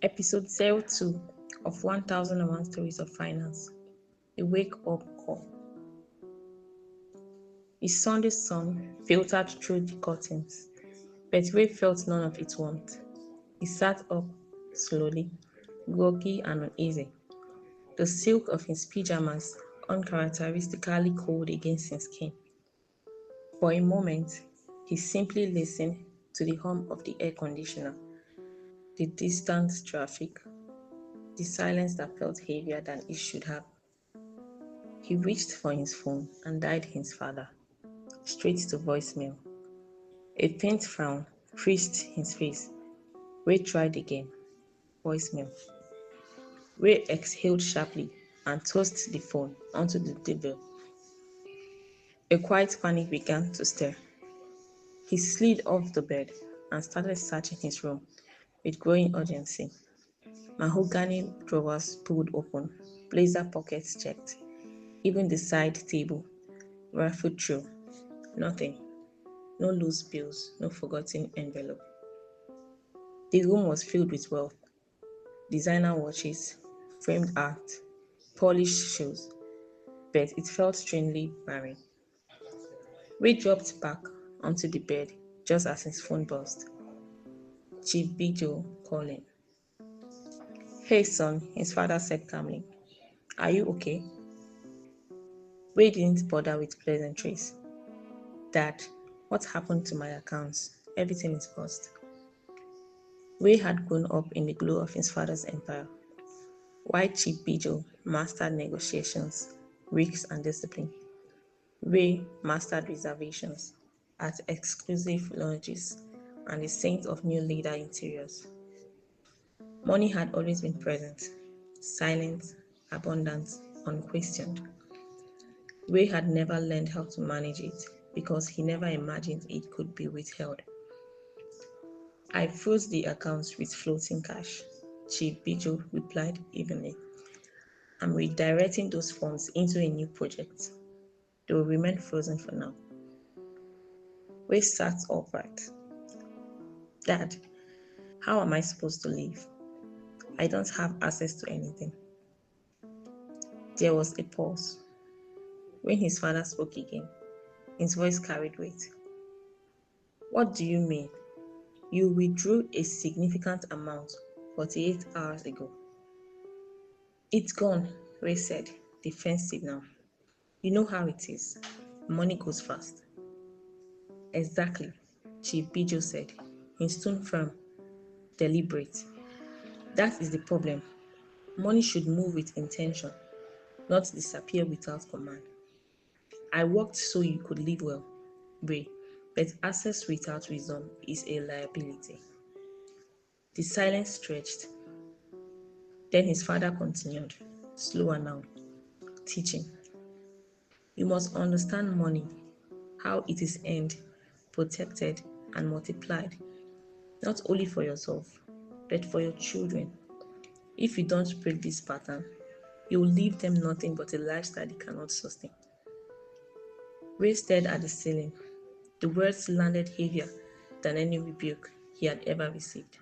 Episode 02 of 1001 Stories of Finance. A Wake Up Call. The Sunday sun filtered through the curtains, but Ray felt none of its warmth. He sat up slowly, groggy and uneasy, the silk of his pyjamas uncharacteristically cold against his skin. For a moment, he simply listened to the hum of the air conditioner, the distant traffic, the silence that felt heavier than it should have. He reached for his phone and dialed his father, straight to voicemail. A faint frown creased his face. Ray tried again. Voicemail. Ray exhaled sharply and tossed the phone onto the table. A quiet panic began to stir. He slid off the bed and started searching his room with growing urgency. Mahogany drawers pulled open, blazer pockets checked, even the side table rifled through. Nothing. No loose bills, no forgotten envelope. The room was filled with wealth, designer watches, framed art, polished shoes, but it felt strangely barren. Ray dropped back onto the bed just as his phone buzzed. Chief Bijo calling. Hey son, his father said calmly. Are you okay? Ray didn't bother with pleasantries. Dad, what happened to my accounts? Everything is paused. Ray had grown up in the glow of his father's empire. While Chief Bijo mastered negotiations, risks, and discipline, Ray mastered reservations at exclusive lounges and the saint of new leader interiors. Money had always been present, silent, abundant, unquestioned. Ray had never learned how to manage it because he never imagined it could be withheld. I froze the accounts with floating cash, Chief Bijo replied evenly. I'm redirecting those funds into a new project. They will remain frozen for now. Ray sat upright. Dad, how am I supposed to live? I don't have access to anything. There was a pause. When his father spoke again, his voice carried weight. What do you mean? You withdrew a significant amount 48 hours ago. It's gone, Ray said, defensive now. You know how it is. Money goes fast. Exactly, Chief Bijo said, his tone firm, deliberate. That is the problem. Money should move with intention, not disappear without command. I worked so you could live well, Ray, but access without wisdom is a liability. The silence stretched. Then his father continued, slower now, teaching. You must understand money, how it is earned, protected, and multiplied, not only for yourself, but for your children. If you don't break this pattern, you will leave them nothing but a lifestyle they cannot sustain. Ray stared at the ceiling. The words landed heavier than any rebuke he had ever received.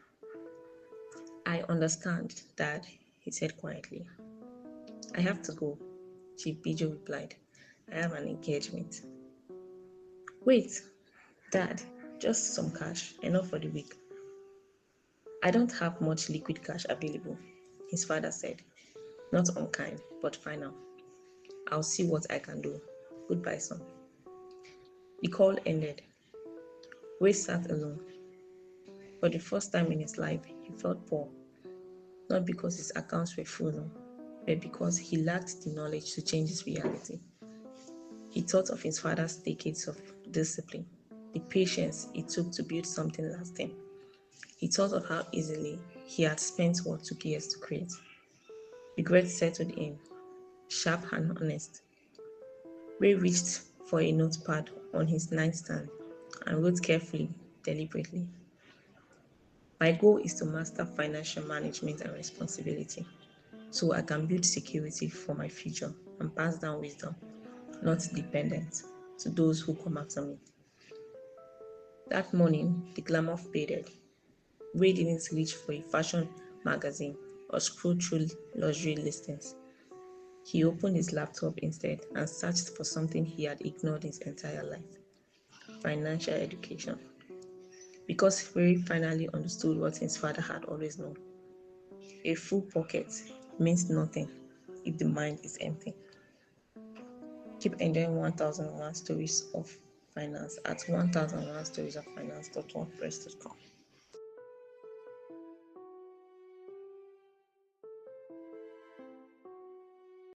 I understand, Dad, he said quietly. I have to go, Chief Bijo replied. I have an engagement. Wait, Dad, just some cash, enough for the week. I don't have much liquid cash available, his father said. Not unkind, but final. I'll see what I can do. Goodbye, son. The call ended. Ray sat alone. For the first time in his life, he felt poor. Not because his accounts were full, but because he lacked the knowledge to change his reality. He thought of his father's decades of discipline, the patience it took to build something lasting. He thought of how easily he had spent what took years to create. Regret settled in, sharp and honest. Ray reached for a notepad on his nightstand and wrote carefully, deliberately. My goal is to master financial management and responsibility so I can build security for my future and pass down wisdom, not dependence, to those who come after me. That morning, the glamour faded. Ray didn't reach for a fashion magazine or scroll through luxury listings. He opened his laptop instead and searched for something he had ignored his entire life: financial education. Because Harry finally understood what his father had always known: a full pocket means nothing if the mind is empty. Keep enjoying 1001 stories of finance at 1001storiesoffinance.wordpress.com.